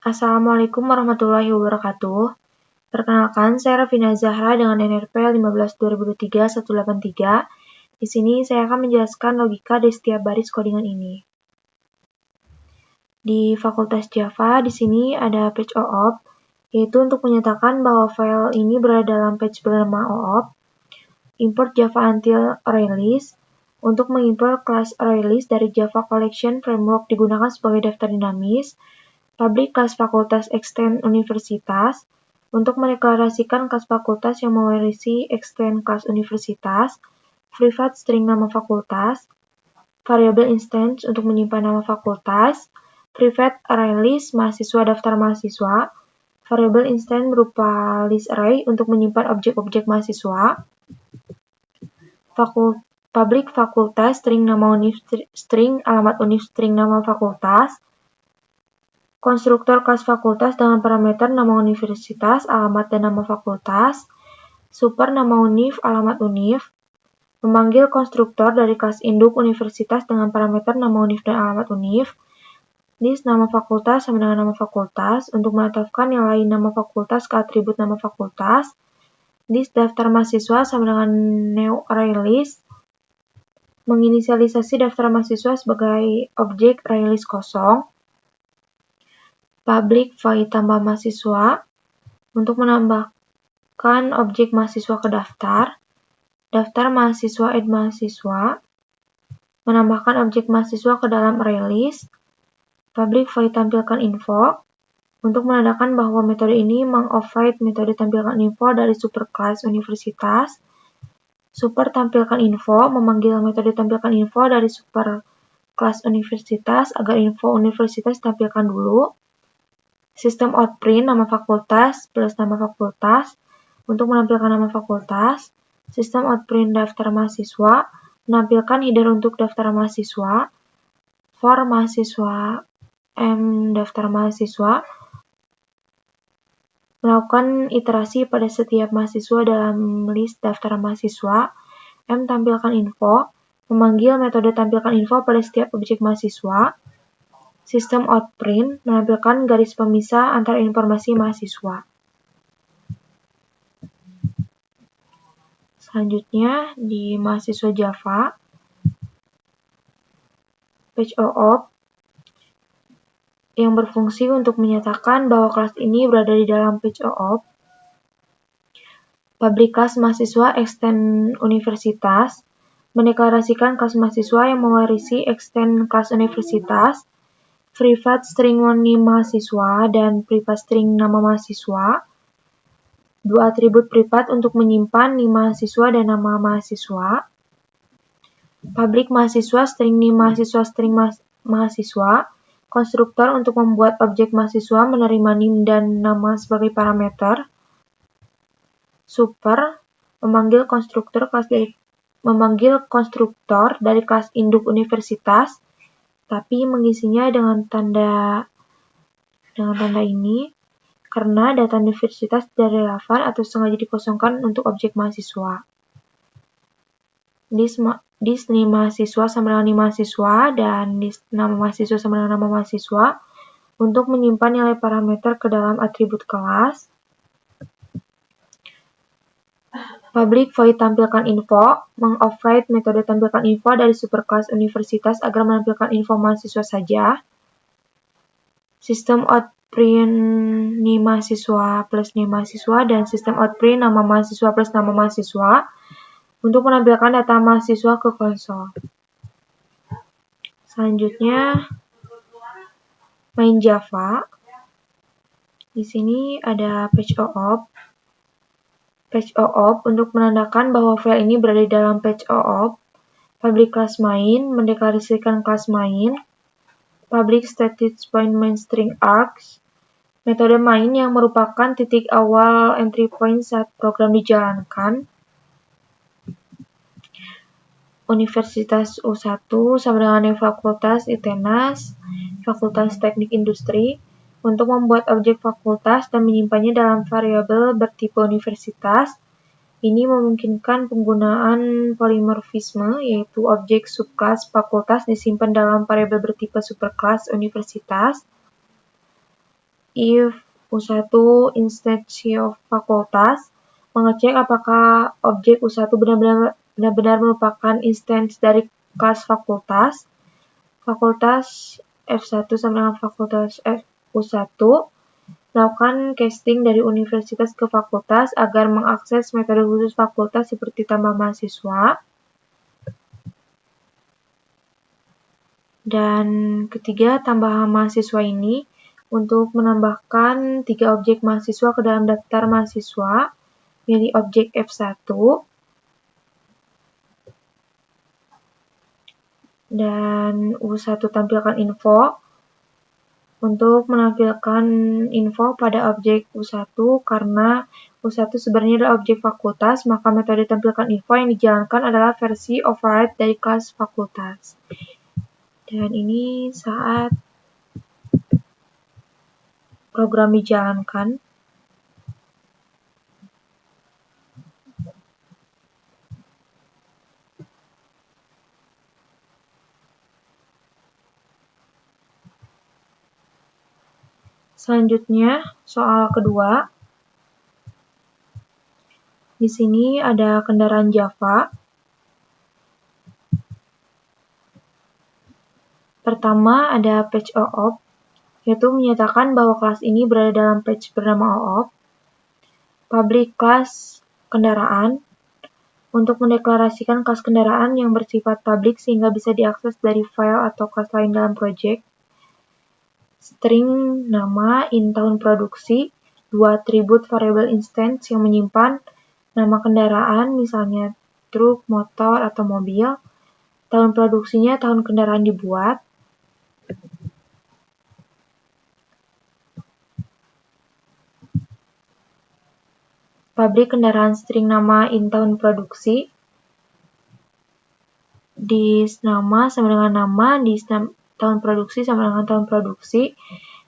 Assalamualaikum warahmatullahi wabarakatuh. Perkenalkan, saya Rafina Zahra dengan NRP 15/2023-183. Di sini saya akan menjelaskan logika di setiap baris kodingan ini. Di Fakultas Java, di sini ada page OOP, yaitu untuk menyatakan bahwa file ini berada dalam page bernama OOP. Import Java until release. Untuk mengimport kelas release dari Java Collection Framework digunakan sebagai daftar dinamis. Public kelas fakultas extend universitas. Untuk mendeklarasikan kelas fakultas yang mewarisi extend kelas universitas. Private string nama fakultas. Variable instance untuk menyimpan nama fakultas. Private release mahasiswa daftar mahasiswa. Variable instance berupa list array untuk menyimpan objek-objek mahasiswa. Public fakultas string nama univ string alamat univ string nama fakultas. Konstruktor kelas fakultas dengan parameter nama universitas, alamat dan nama fakultas. Super nama univ, alamat univ. Memanggil konstruktor dari kelas induk universitas dengan parameter nama univ dan alamat univ. List nama fakultas sama dengan nama fakultas untuk menetapkan nilai nama fakultas ke atribut nama fakultas. List daftar mahasiswa sama dengan new array list. Menginisialisasi daftar mahasiswa sebagai objek array list kosong. Public void tambah mahasiswa untuk menambahkan objek mahasiswa ke daftar. Daftar mahasiswa add mahasiswa. Menambahkan objek mahasiswa ke dalam array list. Public void tampilkan info untuk menandakan bahwa metode ini mengoverride metode tampilkan info dari superclass universitas. Super tampilkan info memanggil metode tampilkan info dari superclass universitas agar info universitas tampilkan dulu. Sistem outprint nama fakultas plus nama fakultas untuk menampilkan nama fakultas. Sistem outprint daftar mahasiswa menampilkan header untuk daftar mahasiswa. For mahasiswa daftar mahasiswa melakukan iterasi pada setiap mahasiswa dalam list daftar mahasiswa. Tampilkan info memanggil metode tampilkan info pada setiap objek mahasiswa. Sistem outprint menampilkan garis pemisah antara informasi mahasiswa. Selanjutnya di mahasiswa Java, page OOP yang berfungsi untuk menyatakan bahwa kelas ini berada di dalam page OOP. Public class mahasiswa extend universitas mendeklarasikan kelas mahasiswa yang mewarisi extend kelas universitas. Private string name mahasiswa dan private string nama mahasiswa. Dua atribut private untuk menyimpan nih mahasiswa dan nama mahasiswa. Public mahasiswa string name mahasiswa string mahasiswa. Konstruktor untuk membuat objek mahasiswa menerima name dan nama sebagai parameter. Super memanggil konstruktor dari kelas induk universitas, tapi mengisinya dengan tanda ini karena data universitas tidak relevan atau sengaja dikosongkan untuk objek mahasiswa. List name mahasiswa sama dengan name mahasiswa dan list nama mahasiswa sama dengan nama mahasiswa untuk menyimpan nilai parameter ke dalam atribut kelas. Public void tampilkan info mengoverride metode tampilkan info dari superclass universitas agar menampilkan info mahasiswa saja. Sistem outprint nih mahasiswa plus nih mahasiswa dan sistem outprint nama mahasiswa plus nama mahasiswa untuk menampilkan data mahasiswa ke konsol. Selanjutnya main Java. Di sini ada page OOP. Page OOP untuk menandakan bahwa file ini berada di dalam page OOP. Public class main mendeklarasikan kelas main. Public static point main string args. Metode main yang merupakan titik awal entry point saat program dijalankan. Universitas U1 sama dengan Fakultas ITENAS, Fakultas Teknik Industri, untuk membuat objek fakultas dan menyimpannya dalam variabel bertipe universitas. Ini memungkinkan penggunaan polimorfisme, yaitu objek subclass fakultas disimpan dalam variabel bertipe superclass universitas. if U1 instansi of fakultas, mengecek apakah objek U1 benar-benar merupakan instance dari kelas fakultas. Fakultas F1 sama dengan fakultas U1, melakukan casting dari universitas ke fakultas agar mengakses metode khusus fakultas seperti tambah mahasiswa. Dan ketiga, tambahan mahasiswa ini untuk menambahkan 3 objek mahasiswa ke dalam daftar mahasiswa, pilih objek F1, dan U1 tampilkan info. Untuk menampilkan info pada objek U1, karena U1 sebenarnya adalah objek fakultas, maka metode tampilkan info yang dijalankan adalah versi override dari kelas fakultas. Dan ini saat program dijalankan. Selanjutnya, soal kedua. Di sini ada kendaraan Java. Pertama, ada patch OOP, yaitu menyatakan bahwa kelas ini berada dalam patch bernama OOP. Public class kendaraan, untuk mendeklarasikan kelas kendaraan yang bersifat publik sehingga bisa diakses dari file atau kelas lain dalam project. String nama in tahun produksi, 2 atribut variable instance yang menyimpan nama kendaraan, misalnya truk, motor, atau mobil, tahun produksinya, tahun kendaraan dibuat. Public kendaraan string nama in tahun produksi, dis nama sama dengan nama, dis tahun produksi sama dengan tahun produksi,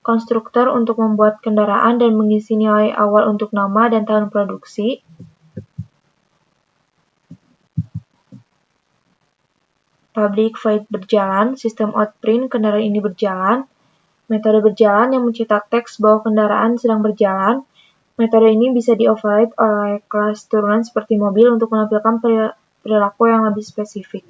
konstruktor untuk membuat kendaraan dan mengisi nilai awal untuk nama dan tahun produksi. Public void berjalan, sistem outprint kendaraan ini berjalan. Metode berjalan yang mencetak teks bahwa kendaraan sedang berjalan. Metode ini bisa di-override oleh kelas turunan seperti mobil untuk menampilkan perilaku yang lebih spesifik.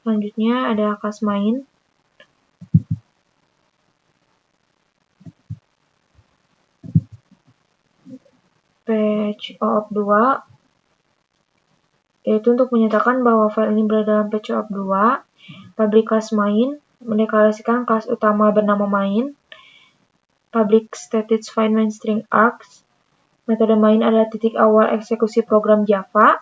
Selanjutnya ada kelas main. Patch OOP 2, yaitu untuk menyatakan bahwa file ini berada dalam patch OOP 2. Public class main, mendeklarasikan kelas utama bernama main. Public static find main string args. Metode main adalah titik awal eksekusi program Java.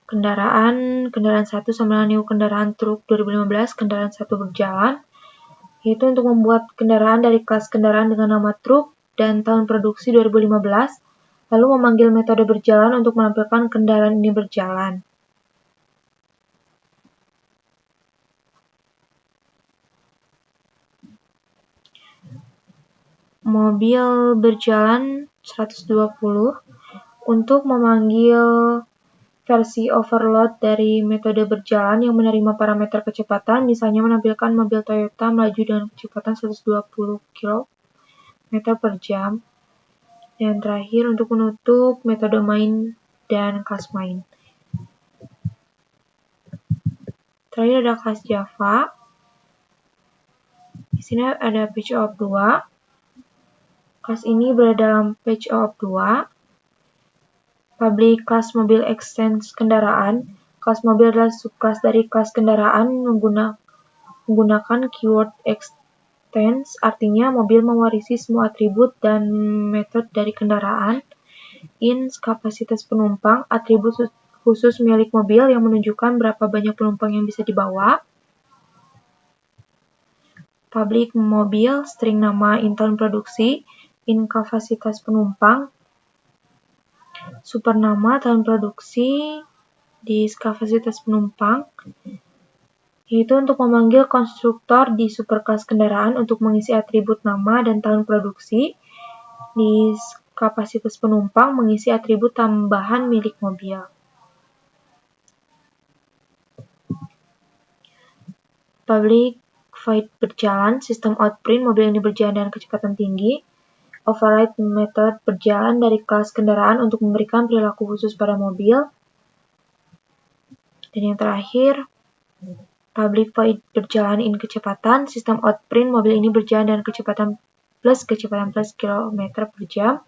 Kendaraan 1 sama dengan new kendaraan truk 2015, kendaraan 1 berjalan, yaitu untuk membuat kendaraan dari kelas kendaraan dengan nama truk dan tahun produksi 2015, lalu memanggil metode berjalan untuk menampilkan kendaraan ini berjalan. Mobil berjalan 120 untuk memanggil versi overload dari metode berjalan yang menerima parameter kecepatan, misalnya menampilkan mobil Toyota melaju dengan kecepatan 120 km per jam. Dan terakhir, untuk menutup metode main dan kelas main. Terakhir ada kelas Java. Di sini ada patch OOP 2. Kelas ini berada dalam patch OOP 2. Public class mobil extends kendaraan. Kelas mobil adalah subkelas dari kelas kendaraan menggunakan keyword extends, artinya mobil mewarisi semua atribut dan metode dari kendaraan. Ins kapasitas penumpang, atribut khusus milik mobil yang menunjukkan berapa banyak penumpang yang bisa dibawa. Public mobil, string nama in tahun produksi, in kapasitas penumpang. Super nama tahun produksi di kapasitas penumpang, yaitu untuk memanggil konstruktor di superkelas kendaraan untuk mengisi atribut nama dan tahun produksi. Di kapasitas penumpang mengisi atribut tambahan milik mobil. Public void berjalan, sistem outprint mobil ini berjalan dengan kecepatan tinggi. Override method berjalan dari kelas kendaraan untuk memberikan perilaku khusus pada mobil. Dan yang terakhir, public void berjalan in kecepatan, sistem outprint mobil ini berjalan dengan kecepatan plus km per jam.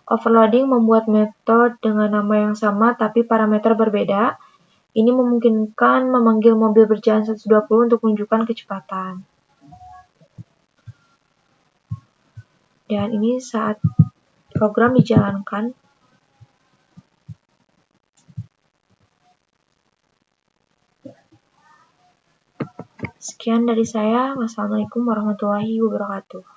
Overloading membuat metode dengan nama yang sama tapi parameter berbeda. Ini memungkinkan memanggil mobil berjalan 120 untuk menunjukkan kecepatan. Dan ini saat program dijalankan. Sekian dari saya. Wassalamualaikum warahmatullahi wabarakatuh.